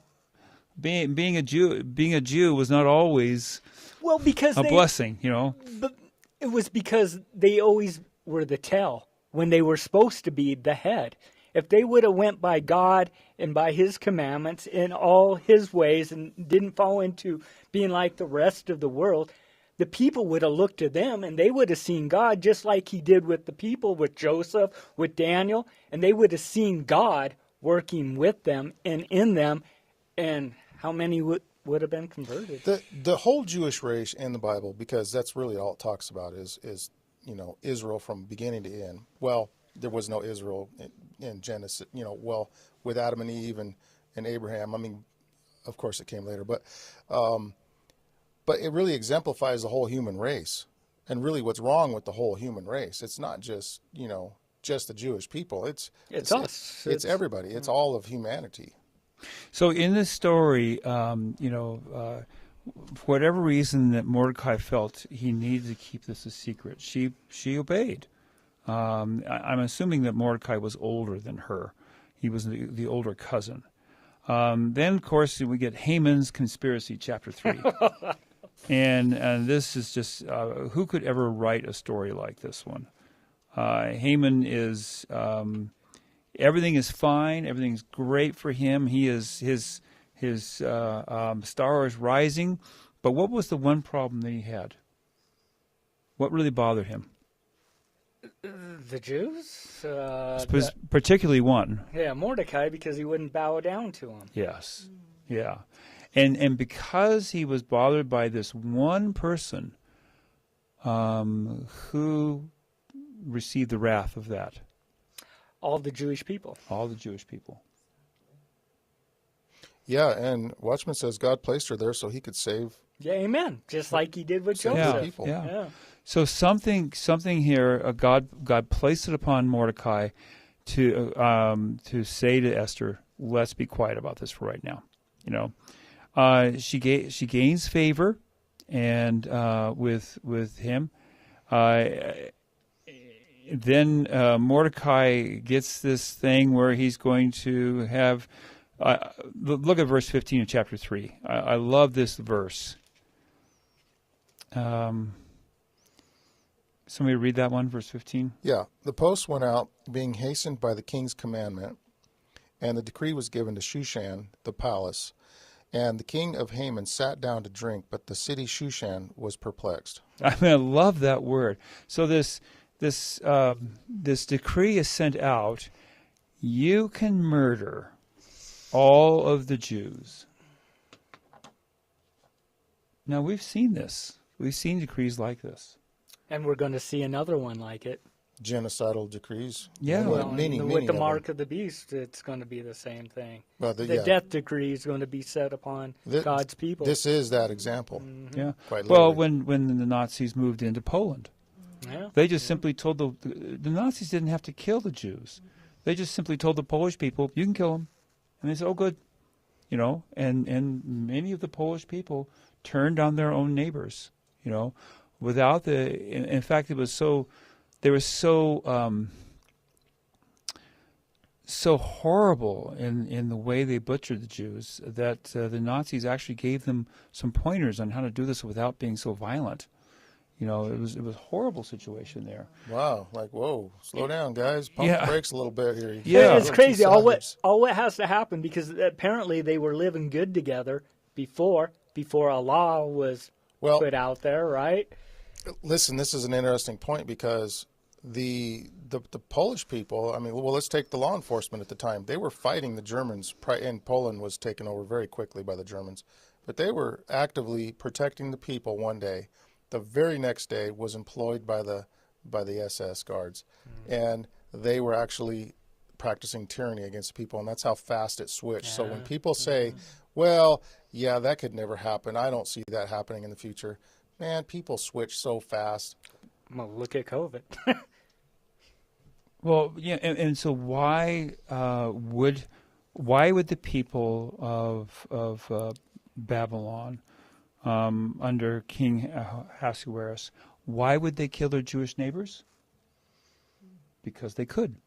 being a Jew was not always because a blessing. You know, but it was because they always were the tail when they were supposed to be the head. If they would have went by God and by His commandments in all His ways and didn't fall into being like the rest of the world, the people would have looked to them and they would have seen God just like He did with the people, with Joseph, with Daniel, and they would have seen God working with them and in them, and how many would have been converted? The whole Jewish race in the Bible, because that's really all it talks about, is Israel from beginning to end. Well, there was no Israel in Genesis, with Adam and Eve and Abraham. I mean, of course it came later, but it really exemplifies the whole human race, and really what's wrong with the whole human race. It's not just just the Jewish people. It's us. It's everybody. It's all of humanity. So in this story, for whatever reason that Mordecai felt he needed to keep this a secret, she obeyed. I'm assuming that Mordecai was older than her. He was the older cousin. Then, of course, we get Haman's conspiracy, chapter 3. and this is just, who could ever write a story like this one? Haman is, everything is fine. Everything's great for him. His star is rising. But what was the one problem that he had? What really bothered him? The Jews? Particularly one. Yeah, Mordecai, because he wouldn't bow down to him. Yes. Yeah. And because he was bothered by this one person who received the wrath of that. All the Jewish people. All the Jewish people. Yeah, and Watchman says God placed her there so He could save. Yeah, amen. Just like He did with Joseph. People. Yeah. So something here, God placed it upon Mordecai to say to Esther, let's be quiet about this for right now. She gains favor and with him. Then Mordecai gets this thing where he's going to have. Look at verse 15 of chapter 3. I love this verse. Somebody read that one, verse 15? Yeah. The post went out, being hastened by the king's commandment, and the decree was given to Shushan, the palace. And the king of Haman sat down to drink, but the city Shushan was perplexed. I love that word. So this decree is sent out. You can murder all of the Jews. Now, we've seen this. We've seen decrees like this. And we're going to see another one like it. Genocidal decrees. Yeah. With the mark of the beast, it's going to be the same thing. The death decree is going to be set upon God's people. This is that example. Mm-hmm. Yeah. Quite well, literally. when the Nazis moved into Poland, they just simply told the Nazis didn't have to kill the Jews. They just simply told the Polish people, you can kill them. And they said, oh, good. And many of the Polish people turned on their own neighbors, without in fact, it was so they were so horrible in the way they butchered the Jews that the Nazis actually gave them some pointers on how to do this without being so violent. You know, it was a horrible situation there. Wow, like, whoa, slow down, guys. Pump Yeah. the brakes a little bit here. Yeah. It's crazy. Too savage. All what has to happen, because apparently they were living good together before a law was Well, put out there, right? listen, this is an interesting point because the Polish people, I mean, well, let's take the law enforcement at the time. They were fighting the Germans, and Poland was taken over very quickly by the Germans. But they were actively protecting the people one day. The very next day was employed by the SS guards. And they were actually practicing tyranny against the people, and that's how fast it switched. So when people say, well, yeah, that could never happen, I don't see that happening in the future. Man, people switch so fast. Well, look at COVID. Well, yeah, and so why would the people of Babylon under King Ahasuerus, why would they kill their Jewish neighbors? Because they could.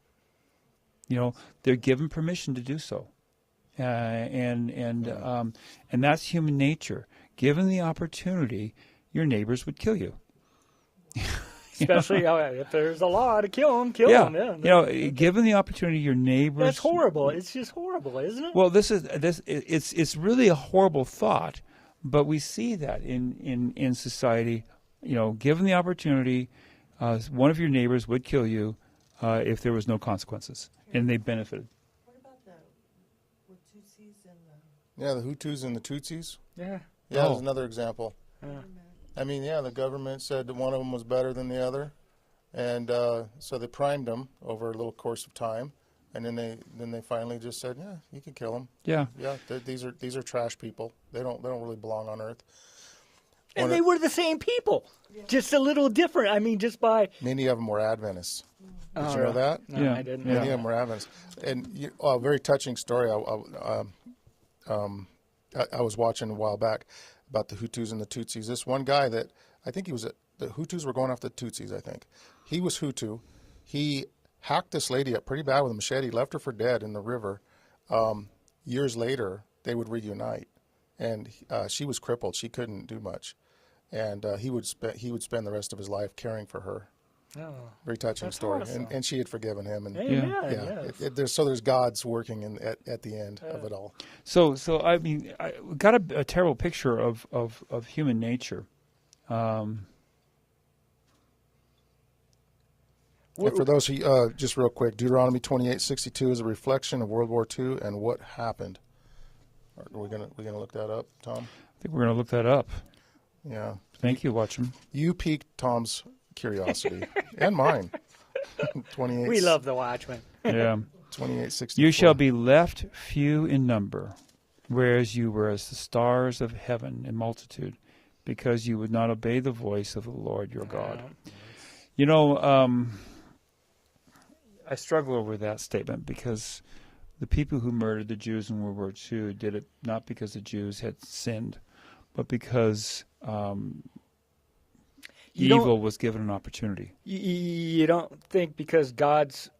You know, they're given permission to do so, and that's human nature. Given the opportunity, your neighbors would kill you. Especially if there's a law to kill them, kill Yeah, them. Yeah. you know, given the opportunity, your neighbors. That's horrible. It's just horrible, isn't it? Well, it's really a horrible thought, but we see that in society. You know, given the opportunity, one of your neighbors would kill you if there was no consequences, and they benefited. What about the Tutsis and the... Yeah, the Hutus and the Tutsis. Yeah. Yeah, Oh. there's another example. I mean, yeah, the government said that one of them was better than the other, and so they primed them over a little course of time, and then they finally just said, yeah, you can kill them. Yeah. Yeah, these are trash people. They don't really belong on Earth. And they were the same people, just a little different. I mean, just by... Many of them were Adventists. Did Oh, you know that? No, Yeah. I didn't. Yeah. Many of them were Adventists. And a very touching story. I was watching a while back about the Hutus and the Tutsis. This one guy that I think the Hutus were going after the Tutsis. I think he was Hutu. He hacked this lady up pretty bad with a machete, left her for dead in the river. Years later, they would reunite, and she was crippled. She couldn't do much, and he would spend the rest of his life caring for her. Oh. Very touching That's story, awesome. and she had forgiven him. And Amen. yeah, Yes. there's God's working at the end of it all. So I mean, we got a terrible picture of human nature. And for those who, just real quick, Deuteronomy 28:62 is a reflection of World War II and what happened. Are we gonna look that up, Tom? I think we're going to look that up. Yeah, Thank you, Watchman. you piqued Tom's curiosity and mine. 28. We love the Watchmen. Yeah. 28:64. You shall be left few in number, whereas you were as the stars of heaven in multitude, because you would not obey the voice of the Lord your God. You know, I struggle over that statement because the people who murdered the Jews in World War II did it not because the Jews had sinned, but because evil was given an opportunity. You don't think because God's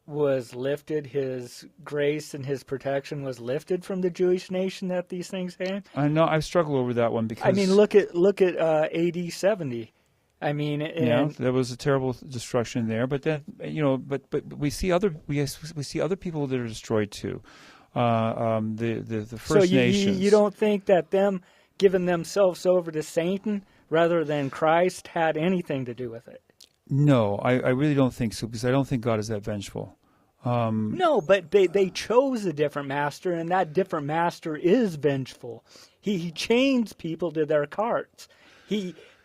was lifted, his grace and his protection was lifted from the Jewish nation that these things happened? I know I struggle over that one because I mean, look at AD 70. I mean, yeah, there was a terrible destruction there, but then but we see other see other people that are destroyed too. The First Nations. You don't think that them giving themselves over to Satan rather than Christ had anything to do with it? No, I really don't think so, because I don't think God is that vengeful. No, but they chose a different master, and that different master is vengeful. He chains people to their carts.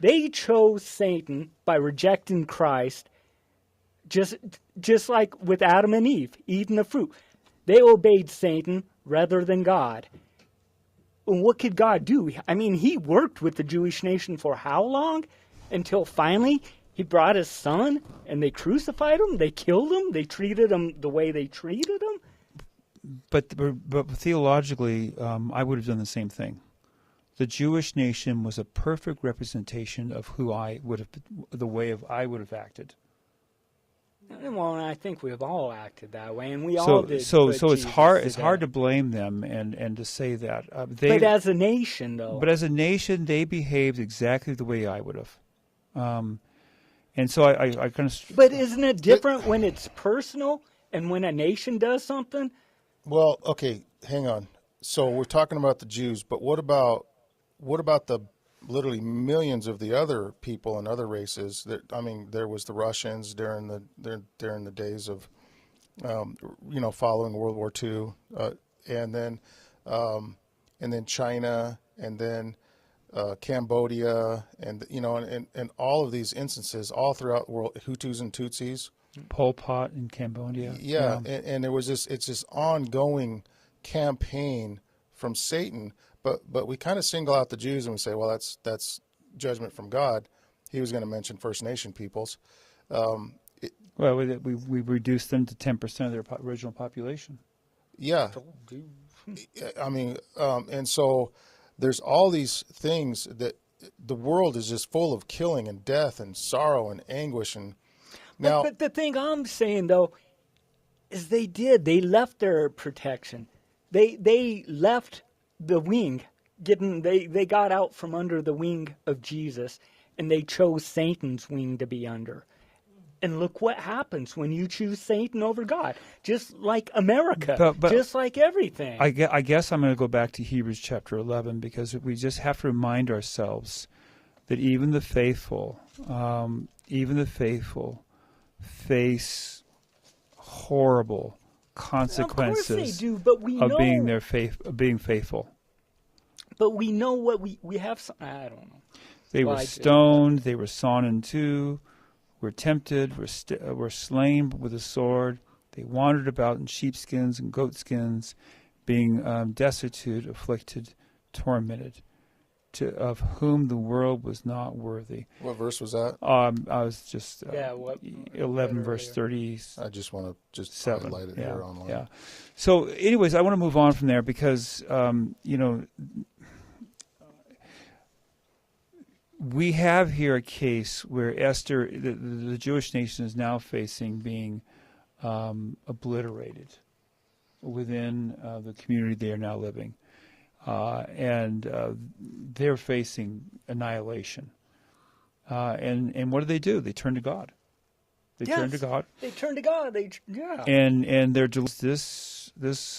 They chose Satan by rejecting Christ, just like with Adam and Eve eating the fruit. They obeyed Satan rather than God. And what could God do? I mean, he worked with the Jewish nation for how long? Until finally he brought his son and they crucified him, they killed him, they treated him the way they treated him. But theologically, I would have done the same thing. The Jewish nation was a perfect representation of who I would have, the way of I would have acted. Well, I think we've all acted that way, and we all So did. so put so it's Jesus hard it's to hard to death. blame them and to say that But as a nation, though, but as a nation they behaved exactly the way I would have. And so I kind of but isn't it different when it's personal and when a nation does something? Well, okay, hang on. So we're talking about the Jews, but what about the literally millions of the other people and other races? That I mean, there was the Russians during the days of following World War II, and then China, and then Cambodia, and all of these instances all throughout the world, Hutus and Tutsis. Pol Pot in Cambodia. Yeah, and there was it's this ongoing campaign from Satan, but we kind of single out the Jews and we say, well, that's judgment from God. He was going to mention First Nation peoples. Well, we reduced them to 10% of their original population. Yeah, I mean, and so there's all these things that the world is just full of killing and death and sorrow and anguish. And now, But the thing I'm saying, though, is they left their protection. They left the wing, they got out from under the wing of Jesus, and they chose Satan's wing to be under. And look what happens when you choose Satan over God. Just like America, But just like everything. I guess I'm going to go back to Hebrews chapter 11 because we just have to remind ourselves that even the faithful face horrible consequences of course they do, but we of know, being faithful. But we know what we have. I don't know. They Well, were I do. stoned. They were sawn in two. Were tempted. Were slain with a sword. They wandered about in sheepskins and goatskins, being destitute, afflicted, tormented, of whom the world was not worthy. what verse was that? I was just 11 read verse earlier. 30. I just want to just 7. highlight it here online. Yeah. So, anyways, I want to move on from there because, we have here a case where Esther, the Jewish nation, is now facing being obliterated within the community they are now living. And they're facing annihilation. And what do? They turn to God. They turn to Yes. God. They turn to God. And they're this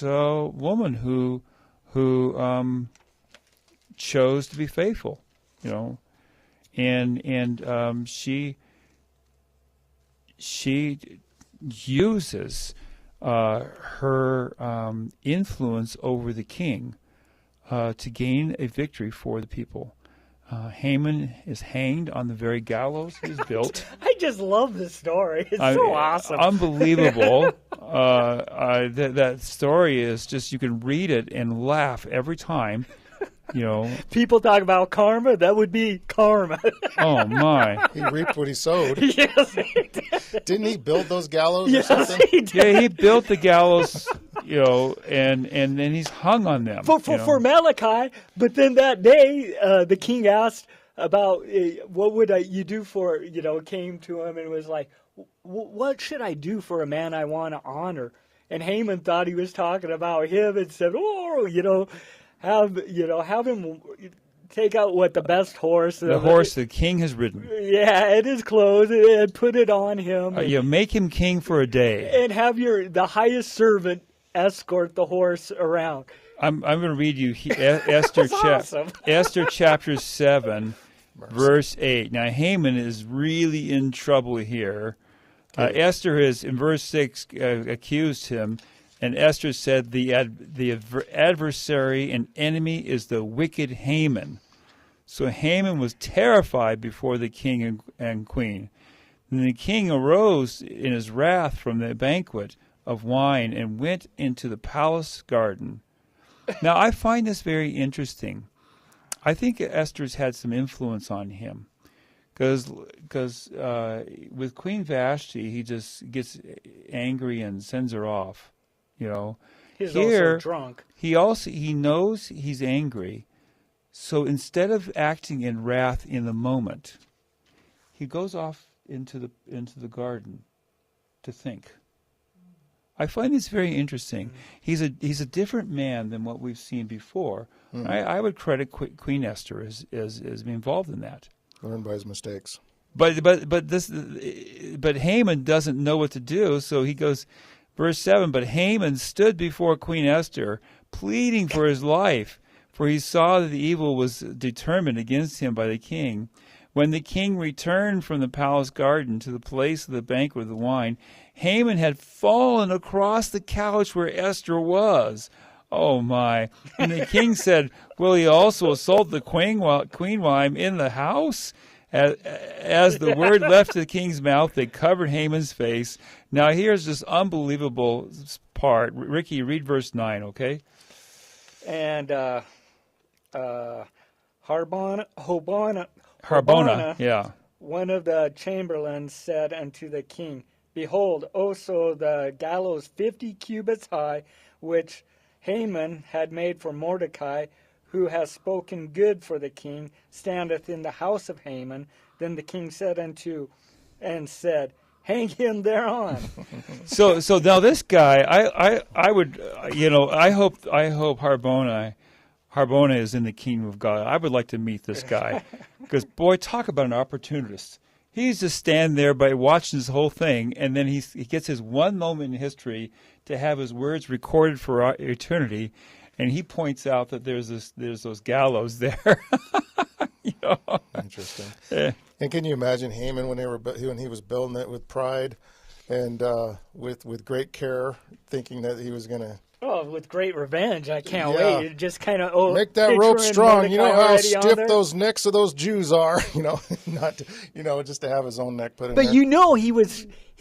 woman who chose to be faithful, and she uses her influence over the king to gain a victory for the people. Haman is hanged on the very gallows he's built. I just love this story. It's so awesome. Unbelievable. That story is just, you can read it and laugh every time. People talk about karma. That would be karma. Oh my. He reaped what he sowed. Yes, he did. Didn't he build those gallows or Yes, something? he did. Yeah, he built the gallows, and then he's hung on them. For Malachi, but then that day, the king asked about what would you do for, came to him and was like, what should I do for a man I want to honor? And Haman thought he was talking about him and said, have him take out the best horse. The horse the king has ridden. Yeah, and his clothes, and put it on him. Make him king for a day. And have the highest servant escort the horse around. I'm going to read you Esther, awesome. Esther chapter 7, verse 8. Now, Haman is really in trouble here. Esther has, in verse 6, accused him, and Esther said, the adversary and enemy is the wicked Haman. So Haman was terrified before the king and queen. And the king arose in his wrath from the banquet of wine and went into the palace garden. Now, I find this very interesting. I think Esther's had some influence on him. Because with Queen Vashti, he just gets angry and sends her off. He's Here, also drunk. He knows he's angry, so instead of acting in wrath in the moment, he goes off into the garden to think. I find this very interesting. He's a different man than what we've seen before. I would credit Queen Esther as being involved in that. Learn by his mistakes. But Haman doesn't know what to do, so he goes, verse 7, but Haman stood before Queen Esther, pleading for his life, for he saw that the evil was determined against him by the king. When the king returned from the palace garden to the place of the banquet of the wine, Haman had fallen across the couch where Esther was. Oh, my. And the king said, will he also assault the queen while I'm in the house? As the word left the king's mouth, they covered Haman's face. Now, here's this unbelievable part. Ricky, read verse 9, okay? And Harbona, yeah. one of the chamberlains, said unto the king, behold, also the gallows 50 cubits high, which Haman had made for Mordecai, who has spoken good for the king, standeth in the house of Haman. Then the king said hang him thereon. So now this guy, I would, I hope Harbona is in the kingdom of God. I would like to meet this guy, because boy, talk about an opportunist. He's just standing there by watching this whole thing, and then he gets his one moment in history to have his words recorded for eternity, and he points out that there's those gallows there. Interesting. And can you imagine Haman when he was building it with pride and with great care, thinking that he was going to with great revenge. I can't wait. It just kind of make that rope strong. Mordecai, you know how stiff those necks of those Jews are. Not just to have his own neck put in there. But he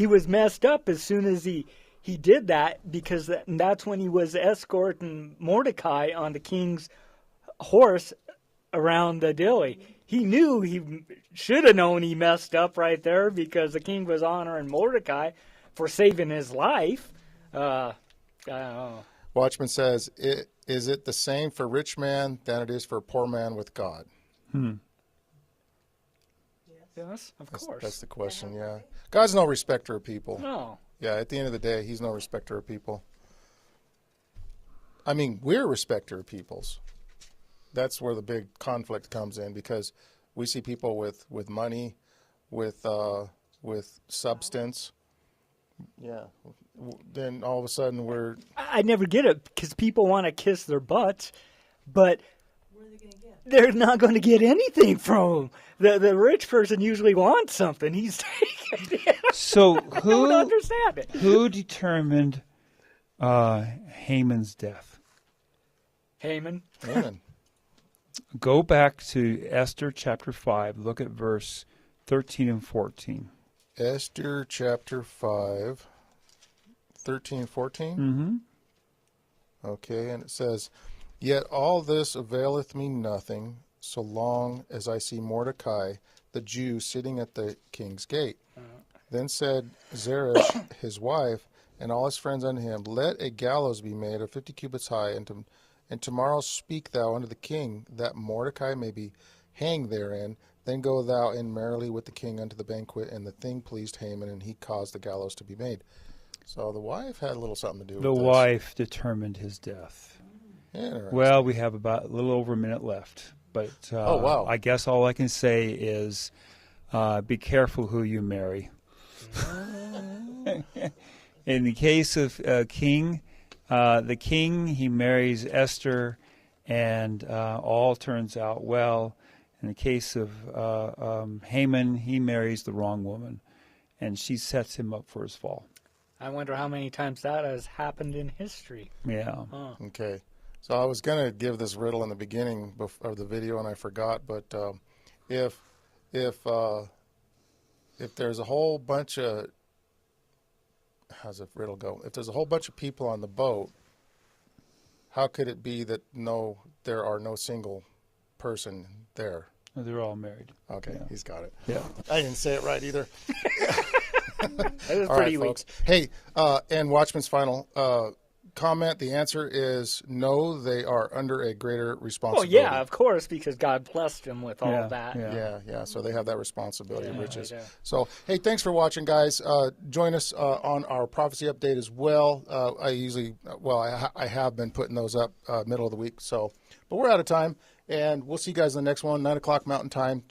was messed up as soon as he did that, because that's when he was escorting Mordecai on the king's horse around the dilly. He knew he should have known he messed up right there, because the king was honoring Mordecai for saving his life. I don't know. Watchman says, is it the same for rich man than it is for a poor man with God? Yes, of course. That's the question, yeah. God's no respecter of people. No. Yeah, at the end of the day, he's no respecter of people. I mean, we're a respecter of peoples. That's where the big conflict comes in, because we see people with money, with substance. Yeah. Then all of a sudden we're... I never get it, because people want to kiss their butts, but What are they going to get? they're not going to get anything from them. The rich person usually wants something. He's taking it. So I don't understand it. who determined Haman's death? Haman. Go back to Esther chapter 5. Look at verse 13 and 14. Esther chapter 5, 13, 14? Mm-hmm. Okay, and it says, yet all this availeth me nothing, so long as I see Mordecai, the Jew, sitting at the king's gate. Then said Zeresh, his wife, and all his friends unto him, let a gallows be made of 50 cubits high, and tomorrow speak thou unto the king, that Mordecai may be hanged therein. Then go thou in merrily with the king unto the banquet. And the thing pleased Haman, and he caused the gallows to be made. So the wife had a little something to do with this. The wife determined his death. Well, we have about a little over a minute left. But oh, wow. I guess all I can say is be careful who you marry. In the case of King, the king, he marries Esther, and all turns out well. In the case of Haman, he marries the wrong woman, and she sets him up for his fall. I wonder how many times that has happened in history. Yeah. Okay. So I was going to give this riddle in the beginning of the video, and I forgot. But if there's a whole bunch of... How's the riddle go? If there's a whole bunch of people on the boat, how could it be that there are no single person there? They're all married. Okay, Yeah. He's got it. Yeah. I didn't say it right either. That was All pretty right, weak. folks. Hey, and Watchman's Final, comment, the answer is no. They are under a greater Well, responsibility. yeah, of course, because God blessed him with all Yeah, of that. yeah. Yeah. So they have that responsibility, Yeah, riches. they do. So, hey, thanks for watching, guys. Join us on our prophecy update as well. I have been putting those up middle of the week. So, but we're out of time, and we'll see you guys in the next one, 9 o'clock Mountain Time. Join